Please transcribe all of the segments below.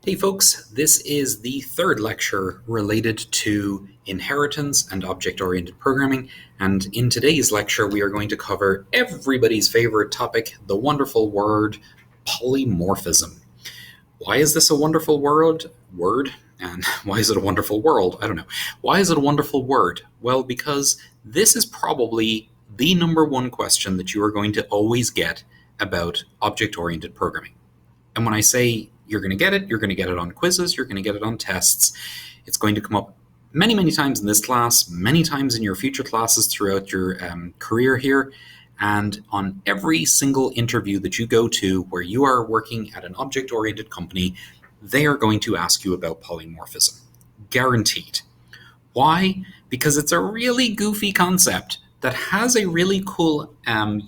Hey folks, this is the third lecture related to inheritance and object-oriented programming, and in today's lecture we are going to cover everybody's favorite topic, the wonderful word polymorphism. Why is this a wonderful word? And why is it a wonderful world? I don't know. Why is it a wonderful word? Well, because this is probably the number one question that you are going to always get about object-oriented programming. And when I say you're going to get it on quizzes, you're going to get it on tests. It's going to come up many, many times in this class, many times in your future classes throughout your career here, and on every single interview that you go to where you are working at an object-oriented company, they are going to ask you about polymorphism. Guaranteed. Why? Because it's a really goofy concept that has a really cool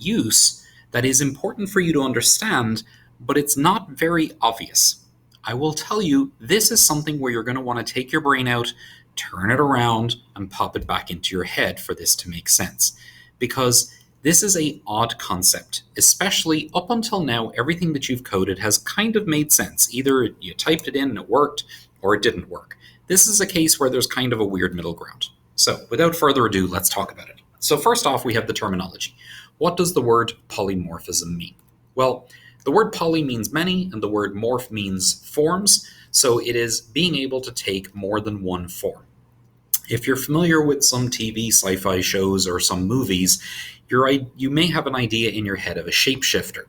use that is important for you to understand, but it's not very obvious. I will tell you, this is something where you're going to want to take your brain out, turn it around, and pop it back into your head for this to make sense. Because this is an odd concept, especially up until now, everything that you've coded has kind of made sense. Either you typed it in and it worked, or it didn't work. This is a case where there's kind of a weird middle ground. So without further ado, let's talk about it. So first off, we have the terminology. What does the word polymorphism mean? Well, the word poly means many, and the word morph means forms, so it is being able to take more than one form. If you're familiar with some TV sci-fi shows or some movies, you may have an idea in your head of a shapeshifter.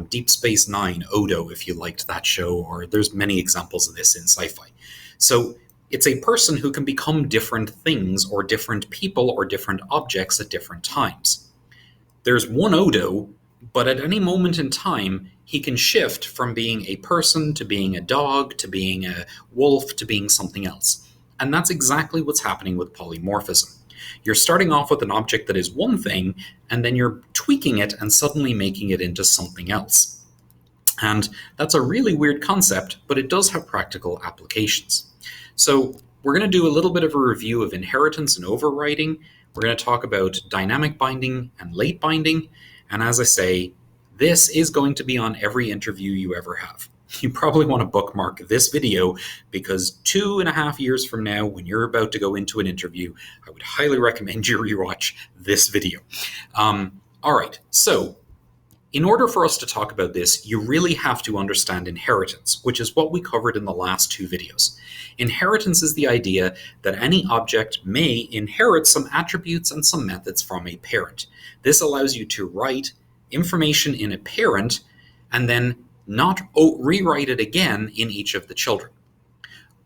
Deep Space Nine, Odo, if you liked that show, or there's many examples of this in sci-fi. So it's a person who can become different things or different people or different objects at different times. There's one Odo, but at any moment in time, he can shift from being a person to being a dog to being a wolf to being something else. And that's exactly what's happening with polymorphism. You're starting off with an object that is one thing, and then you're tweaking it and suddenly making it into something else. And that's a really weird concept, but it does have practical applications. So we're going to do a little bit of a review of inheritance and overriding. We're going to talk about dynamic binding and late binding. And as I say, this is going to be on every interview you ever have. You probably want to bookmark this video because 2.5 years from now, when you're about to go into an interview, I would highly recommend you rewatch this video. All right, so in order for us to talk about this, you really have to understand inheritance, which is what we covered in the last 2 videos. Inheritance is the idea that any object may inherit some attributes and some methods from a parent. This allows you to write information in a parent and then not rewrite it again in each of the children.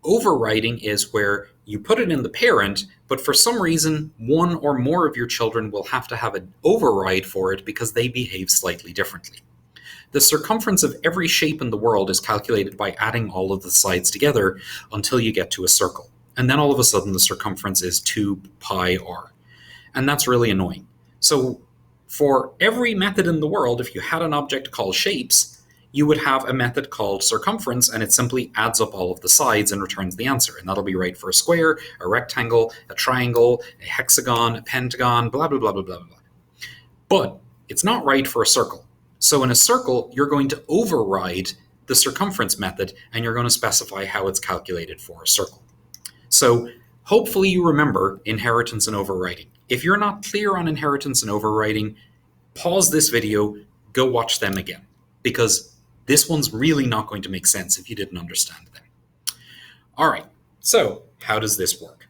Overriding is where you put it in the parent, but for some reason, one or more of your children will have to have an override for it because they behave slightly differently. The circumference of every shape in the world is calculated by adding all of the sides together until you get to a circle. And then all of a sudden the circumference is 2 pi r. And that's really annoying. So for every method in the world, if you had an object called shapes, you would have a method called circumference, and it simply adds up all of the sides and returns the answer. And that'll be right for a square, a rectangle, a triangle, a hexagon, a pentagon, blah, blah, blah, blah, blah, blah. But it's not right for a circle. So in a circle, you're going to override the circumference method, and you're going to specify how it's calculated for a circle. So hopefully you remember inheritance and overriding. If you're not clear on inheritance and overriding, pause this video, go watch them again, because this one's really not going to make sense if you didn't understand them. All right, so how does this work?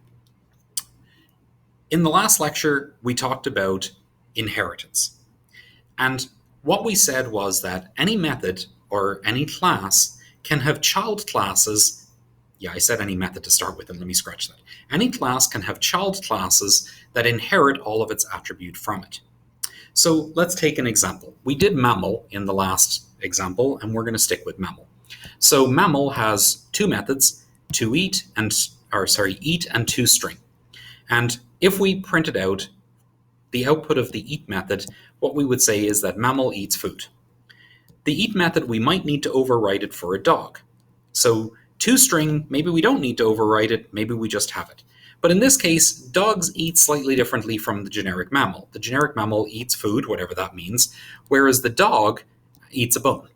In the last lecture, we talked about inheritance. And what we said was that any method or any class can have child classes. Yeah, I said any method to start with, and let me scratch that. Any class can have child classes that inherit all of its attribute from it. So let's take an example. We did mammal in the last example, and we're going to stick with mammal. So mammal has 2 methods, eat and toString. And if we printed out the output of the eat method, what we would say is that mammal eats food. The eat method, we might need to override it for a dog. So toString, maybe we don't need to override it, maybe we just have it. But in this case, dogs eat slightly differently from the generic mammal. The generic mammal eats food, whatever that means, whereas the dog eats a bone,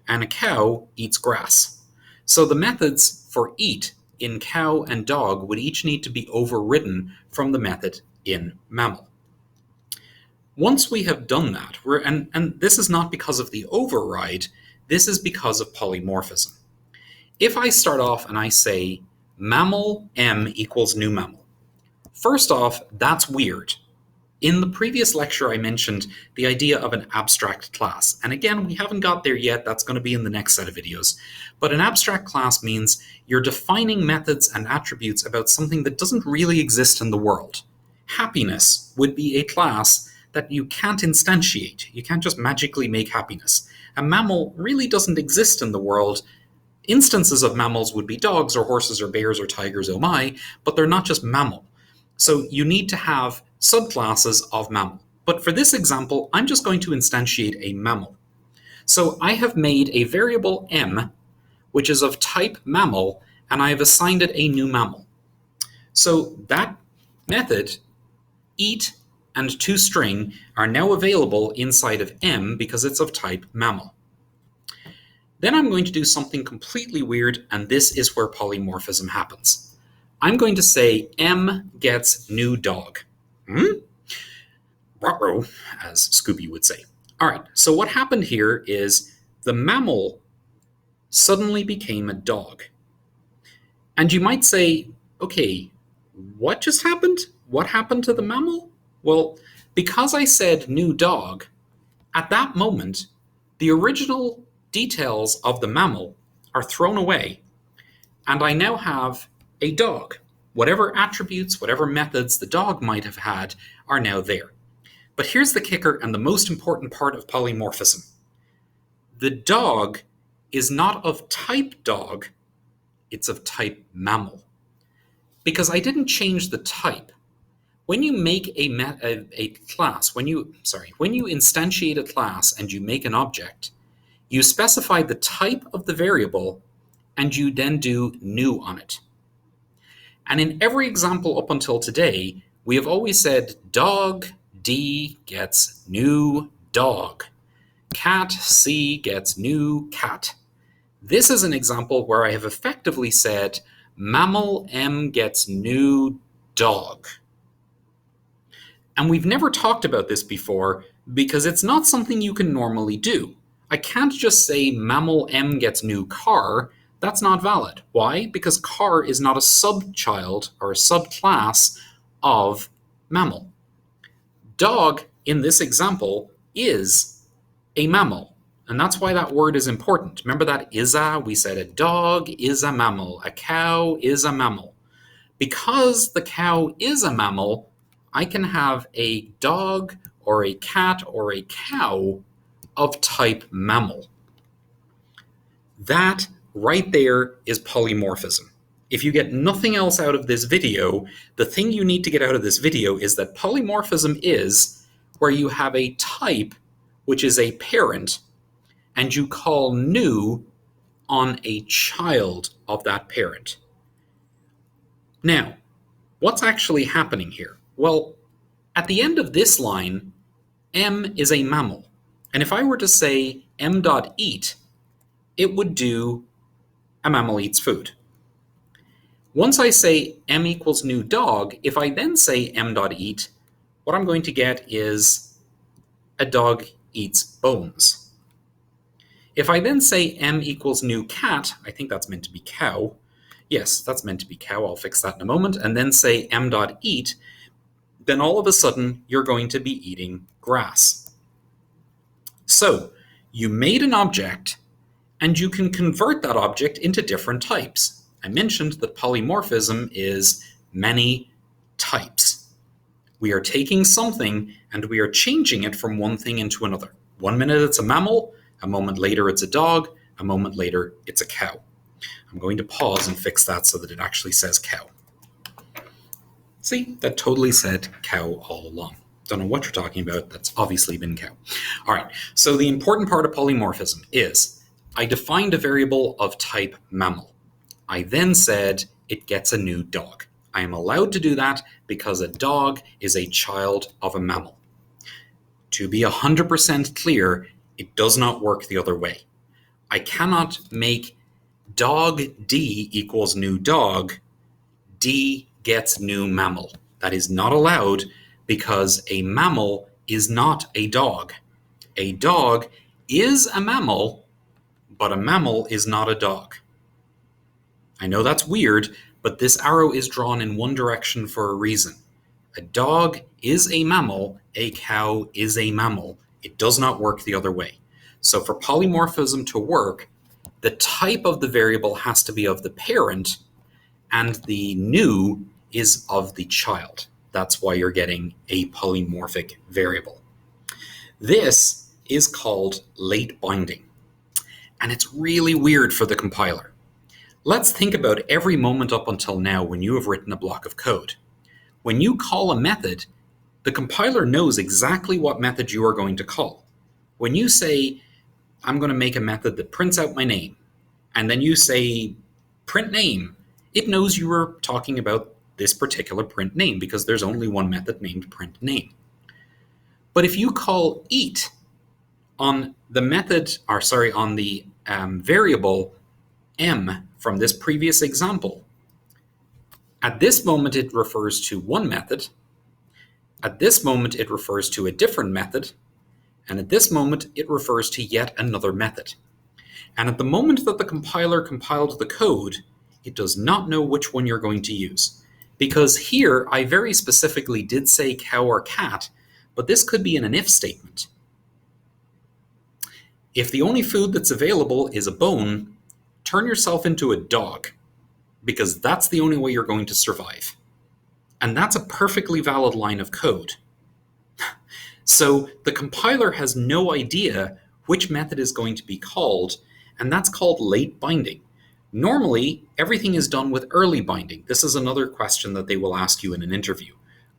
and a cow eats grass. So the methods for eat in cow and dog would each need to be overridden from the method in mammal. Once we have done that, and this is not because of the override, this is because of polymorphism. If I start off and I say mammal M equals new mammal, first off, that's weird. In the previous lecture, I mentioned the idea of an abstract class. And again, we haven't got there yet. That's going to be in the next set of videos. But an abstract class means you're defining methods and attributes about something that doesn't really exist in the world. Happiness would be a class that you can't instantiate. You can't just magically make happiness. A mammal really doesn't exist in the world. Instances of mammals would be dogs or horses or bears or tigers, oh my, but they're not just mammal. So you need to have subclasses of mammal. But for this example, I'm just going to instantiate a mammal. So I have made a variable m, which is of type mammal, and I have assigned it a new mammal. So that method, eat and toString, are now available inside of m because it's of type mammal. Then I'm going to do something completely weird, and this is where polymorphism happens. I'm going to say M gets new dog. Ruh-roh, as Scooby would say. All right, so what happened here is the mammal suddenly became a dog. And you might say, okay, what just happened? What happened to the mammal? Well, because I said new dog, at that moment, the original details of the mammal are thrown away, and I now have a dog. Whatever attributes, whatever methods the dog might have had are now there. But here's the kicker and the most important part of polymorphism. The dog is not of type dog, it's of type mammal. Because I didn't change the type. When you make a class, when you instantiate a class and you make an object, you specify the type of the variable and you then do new on it. And in every example up until today, we have always said dog D gets new dog. Cat C gets new cat. This is an example where I have effectively said mammal M gets new dog. And we've never talked about this before because it's not something you can normally do. I can't just say mammal M gets new car. That's not valid. Why? Because car is not a subchild or a subclass of mammal. Dog, in this example, is a mammal. And that's why that word is important. Remember that is-a? We said a dog is a mammal. A cow is a mammal. Because the cow is a mammal, I can have a dog or a cat or a cow of type mammal. That right there is polymorphism. If you get nothing else out of this video, the thing you need to get out of this video is that polymorphism is where you have a type, which is a parent, and you call new on a child of that parent. Now, what's actually happening here? Well, at the end of this line, M is a mammal. And if I were to say m.eat, it would do a mammal eats food. Once I say m equals new dog, if I then say m.eat, what I'm going to get is a dog eats bones. If I then say m equals new cat, I think that's meant to be cow. Yes, that's meant to be cow. I'll fix that in a moment. And then say m.eat, then all of a sudden you're going to be eating grass. So you made an object and you can convert that object into different types. I mentioned that polymorphism is many types. We are taking something and we are changing it from one thing into another. 1 minute it's a mammal, a moment later it's a dog, a moment later it's a cow. I'm going to pause and fix that so that it actually says cow. See, that totally said cow all along. Don't know what you're talking about, that's obviously been cow. All right, so the important part of polymorphism is I defined a variable of type mammal. I then said it gets a new dog. I am allowed to do that because a dog is a child of a mammal. To be 100% clear, it does not work the other way. I cannot make Dog D equals new dog. D gets new mammal. That is not allowed because a mammal is not a dog. A dog is a mammal, but a mammal is not a dog. I know that's weird, but this arrow is drawn in one direction for a reason. A dog is a mammal, a cow is a mammal. It does not work the other way. So for polymorphism to work, the type of the variable has to be of the parent, and the new is of the child. That's why you're getting a polymorphic variable. This is called late binding, and it's really weird for the compiler. Let's think about every moment up until now when you have written a block of code. When you call a method, the compiler knows exactly what method you are going to call. When you say, I'm going to make a method that prints out my name, and then you say print name, it knows you were talking about this particular print name because there's only one method named print name. But if you call eat on the method, on the variable m from this previous example, at this moment it refers to one method, at this moment it refers to a different method, and at this moment it refers to yet another method. And at the moment that the compiler compiled the code, it does not know which one you're going to use. Because here I very specifically did say cow or cat, but this could be in an if statement. If the only food that's available is a bone, turn yourself into a dog, because that's the only way you're going to survive. And that's a perfectly valid line of code. So the compiler has no idea which method is going to be called, and that's called late binding. Normally, everything is done with early binding. This is another question that they will ask you in an interview.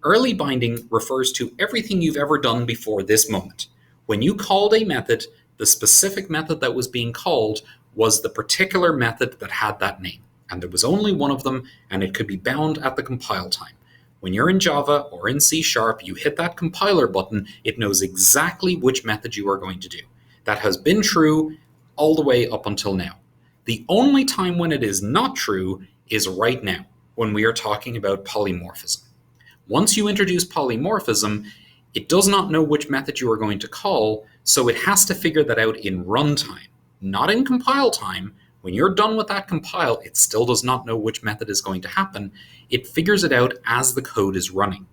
Early binding refers to everything you've ever done before this moment. When you called a method, the specific method that was being called was the particular method that had that name. And there was only one of them, and it could be bound at the compile time. When you're in Java or in C#, you hit that compiler button, it knows exactly which method you are going to do. That has been true all the way up until now. The only time when it is not true is right now, when we are talking about polymorphism. Once you introduce polymorphism, it does not know which method you are going to call, so it has to figure that out in runtime, not in compile time. When you're done with that compile, it still does not know which method is going to happen. It figures it out as the code is running.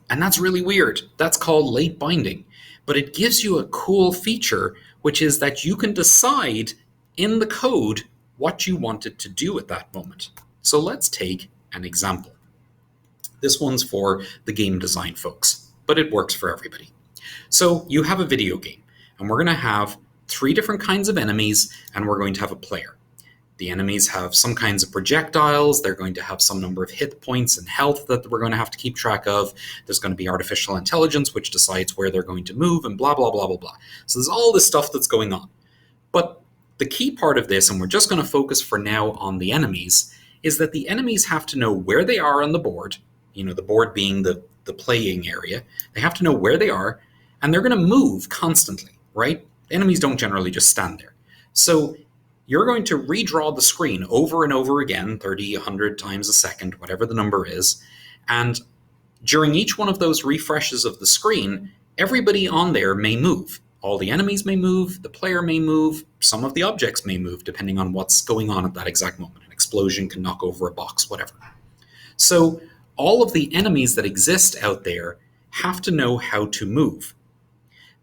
And that's really weird. That's called late binding. But it gives you a cool feature, which is that you can decide in the code what you want it to do at that moment. So let's take an example. This one's for the game design folks, but it works for everybody. So you have a video game, and we're going to have 3 different kinds of enemies, and we're going to have a player. The enemies have some kinds of projectiles, they're going to have some number of hit points and health that we're going to have to keep track of. There's going to be artificial intelligence, which decides where they're going to move, and blah, blah, blah, blah, blah. So there's all this stuff that's going on. But the key part of this, and we're just going to focus for now on the enemies, is that the enemies have to know where they are on the board, the board being the playing area. They have to know where they are, and they're going to move constantly, right? Enemies don't generally just stand there. So you're going to redraw the screen over and over again, 30, 100 times a second, whatever the number is. And during each one of those refreshes of the screen, everybody on there may move. All the enemies may move, the player may move, some of the objects may move, depending on what's going on at that exact moment. An explosion can knock over a box, whatever. So all of the enemies that exist out there have to know how to move.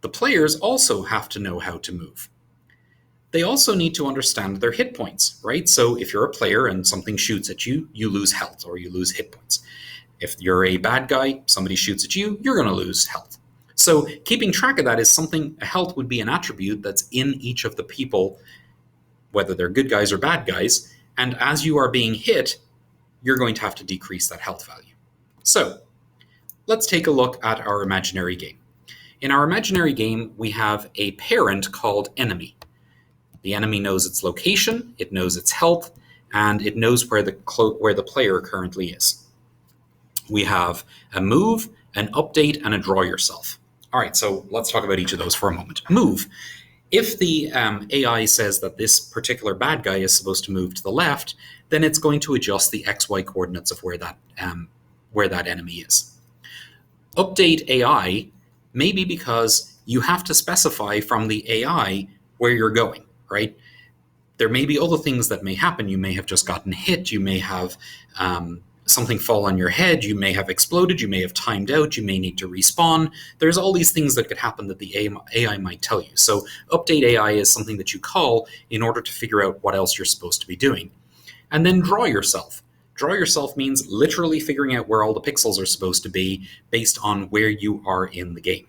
The players also have to know how to move. They also need to understand their hit points, right? So if you're a player and something shoots at you, you lose health or you lose hit points. If you're a bad guy, somebody shoots at you, you're going to lose health. So keeping track of that is something, a health would be an attribute that's in each of the people, whether they're good guys or bad guys, and as you are being hit, you're going to have to decrease that health value. So let's take a look at our imaginary game. In our imaginary game, we have a parent called enemy. The enemy knows its location, it knows its health, and it knows where the player currently is. We have a move, an update, and a draw yourself. All right, so let's talk about each of those for a moment. Move. If the AI says that this particular bad guy is supposed to move to the left, then it's going to adjust the XY coordinates of where that enemy is. Update AI may be because you have to specify from the AI where you're going, right? There may be other things that may happen. You may have just gotten hit. You may have something fall on your head. You may have exploded. You may have timed out. You may need to respawn. There's all these things that could happen that the AI might tell you. So update AI is something that you call in order to figure out what else you're supposed to be doing. And then draw yourself. Draw yourself means literally figuring out where all the pixels are supposed to be based on where you are in the game.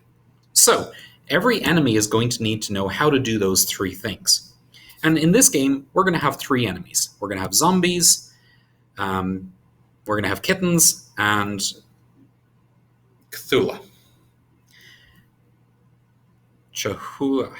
So every enemy is going to need to know how to do those three things. And in this game, we're going to have three enemies. We're going to have zombies, we're going to have kittens, and Cthulhu. Chahua.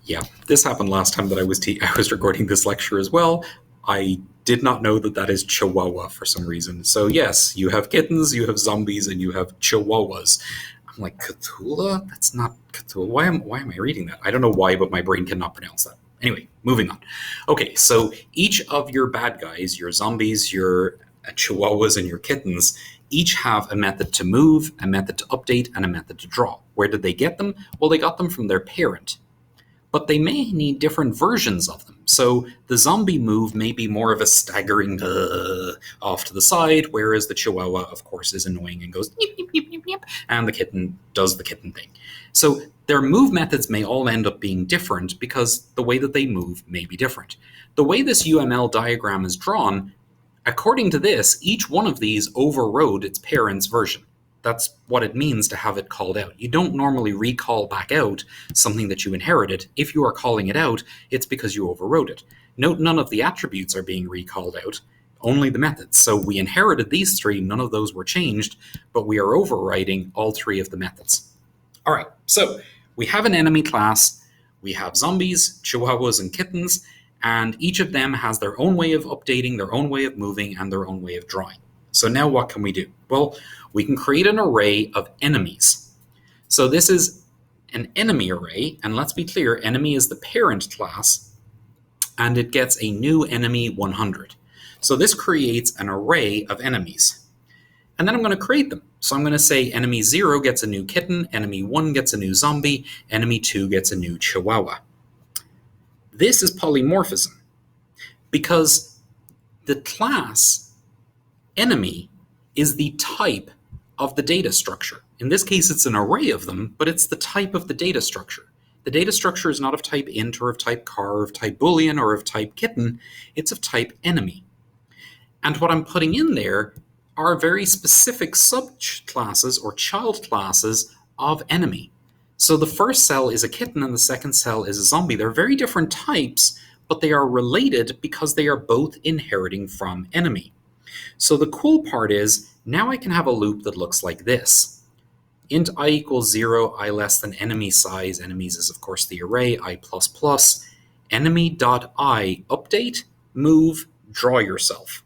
Yeah, this happened last time that I was recording this lecture as well. I did not know that that is Chihuahua for some reason. So yes, you have kittens, you have zombies, and you have Chihuahuas. I'm like, Cthulhu? That's not Cthulhu. Why am I reading that? I don't know why, but my brain cannot pronounce that. Anyway, moving on. Okay, so each of your bad guys, your zombies, your Chihuahuas, and your kittens, each have a method to move, a method to update, and a method to draw. Where did they get them? Well, they got them from their parent. But they may need different versions of them. So the zombie move may be more of a staggering off to the side, whereas the Chihuahua, of course, is annoying and goes yip, yip, yip, yip, yip, and the kitten does the kitten thing. So their move methods may all end up being different because the way that they move may be different. The way this UML diagram is drawn, according to this, each one of these overrode its parent's version. That's what it means to have it called out. You don't normally recall back out something that you inherited. If you are calling it out, it's because you overrode it. Note none of the attributes are being recalled out, only the methods. So we inherited these three, none of those were changed, but we are overriding all three of the methods. All right, so we have an enemy class, we have zombies, chihuahuas, and kittens, and each of them has their own way of updating, their own way of moving, and their own way of drawing. So now what can we do? Well, we can create an array of enemies. So this is an enemy array, and let's be clear, enemy is the parent class, and it gets a new enemy 100. So this creates an array of enemies. And then I'm going to create them. So I'm going to say enemy 0 gets a new kitten, enemy 1 gets a new zombie, enemy 2 gets a new chihuahua. This is polymorphism, because the class enemy is the type of the data structure. In this case, it's an array of them, but it's the type of the data structure. The data structure is not of type int or of type char or of type boolean or of type kitten. It's of type enemy. And what I'm putting in there are very specific subclasses or child classes of enemy. So the first cell is a kitten and the second cell is a zombie. They're very different types, but they are related because they are both inheriting from enemy. So the cool part is, now I can have a loop that looks like this. Int I equals 0, I less than enemy size. Enemies is, of course, the array, I++. Enemy.I, update, move, draw yourself.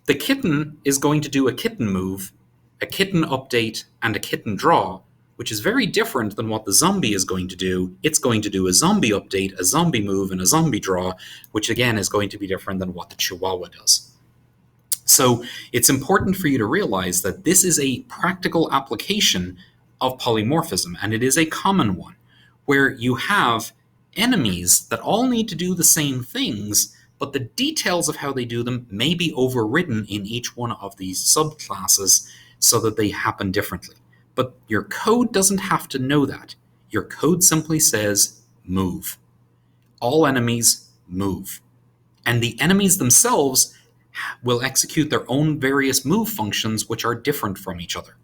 The kitten is going to do a kitten move, a kitten update, and a kitten draw, which is very different than what the zombie is going to do. It's going to do a zombie update, a zombie move, and a zombie draw, which again is going to be different than what the Chihuahua does. So it's important for you to realize that this is a practical application of polymorphism, and it is a common one, where you have enemies that all need to do the same things, but the details of how they do them may be overridden in each one of these subclasses so that they happen differently. But your code doesn't have to know that. Your code simply says move. All enemies move. And the enemies themselves will execute their own various move functions which are different from each other.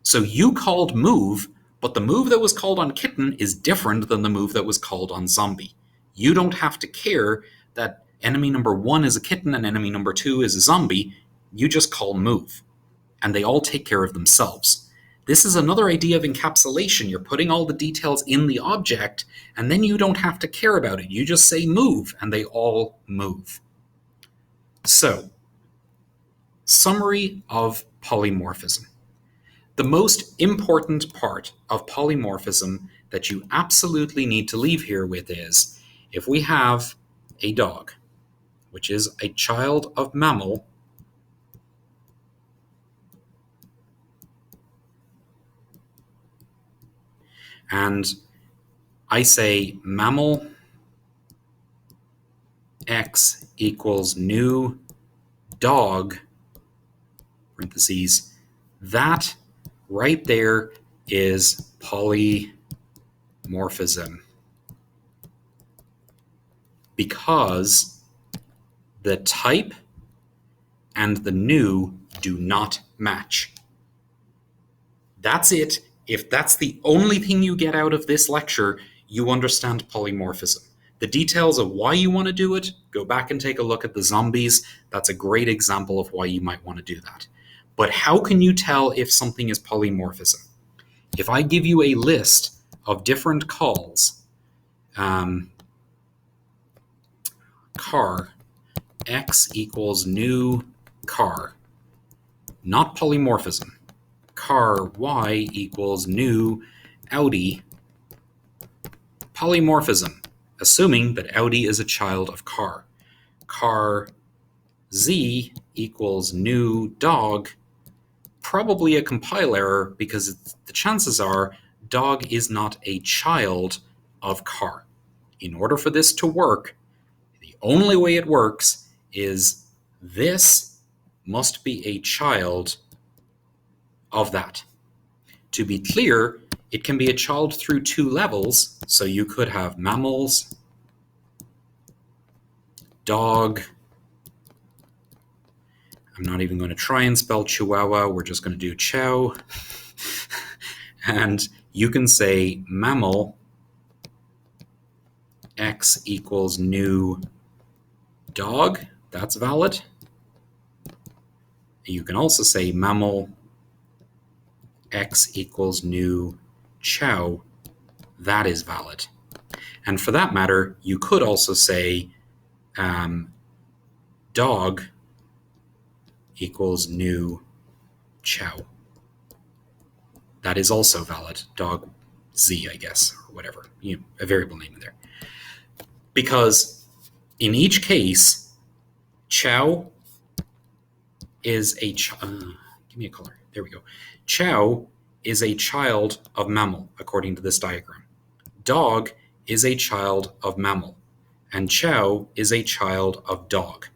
So you called move, but the move that was called on kitten is different than the move that was called on zombie. You don't have to care that enemy number 1 is a kitten and enemy number 2 is a zombie. You just call move, and they all take care of themselves. This is another idea of encapsulation. You're putting all the details in the object, and then you don't have to care about it. You just say move, and they all move. So, summary of polymorphism. The most important part of polymorphism that you absolutely need to leave here with is, if we have a dog, which is a child of mammal, and I say mammal X equals new dog, parentheses, that right there is polymorphism, because the type and the new do not match. That's it. If that's the only thing you get out of this lecture, you understand polymorphism. The details of why you want to do it, go back and take a look at the zombies. That's a great example of why you might want to do that. But how can you tell if something is polymorphism? If I give you a list of different calls, car, X equals new car, not polymorphism. Car Y equals new Audi, polymorphism, assuming that Audi is a child of car. Car Z equals new dog, probably a compile error, because the chances are dog is not a child of car. In order for this to work, the only way it works is this must be a child of that. To be clear, it can be a child through two levels, so you could have mammals, dog. I'm not even going to try and spell chihuahua, we're just going to do chow. And you can say mammal X equals new dog, that's valid. You can also say mammal X equals new chow, that is valid. And for that matter, you could also say dog equals new chow. That is also valid. Dog Z, I guess, or whatever, a variable name in there. Because in each case, chow is a give me a color. There we go. Chow is a child of mammal, according to this diagram. Dog is a child of mammal, and chow is a child of dog.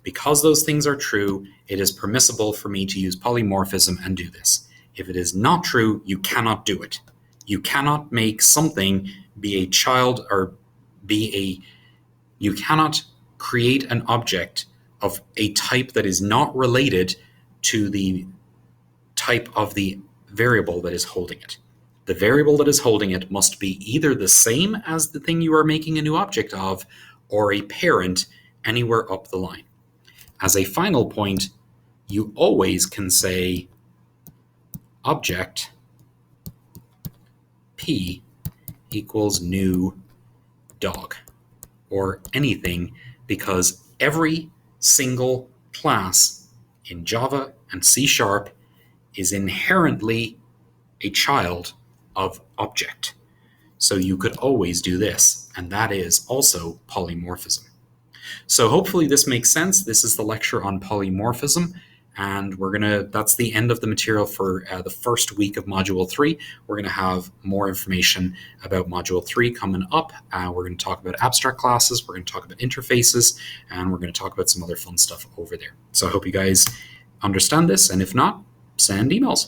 Because those things are true, it is permissible for me to use polymorphism and do this. If it is not true, you cannot do it. You cannot make something be a child or you cannot create an object of a type that is not related to the type of the variable that is holding it. The variable that is holding it must be either the same as the thing you are making a new object of, or a parent anywhere up the line. As a final point, you always can say object P equals new dog, or anything, because every single class in Java and C# is inherently a child of object. So you could always do this, and that is also polymorphism. So hopefully this makes sense. This is the lecture on polymorphism, and that's the end of the material for the first week of Module 3. We're going to have more information about Module 3 coming up. We're going to talk about abstract classes, we're going to talk about interfaces, and we're going to talk about some other fun stuff over there. So I hope you guys understand this, and if not, send emails.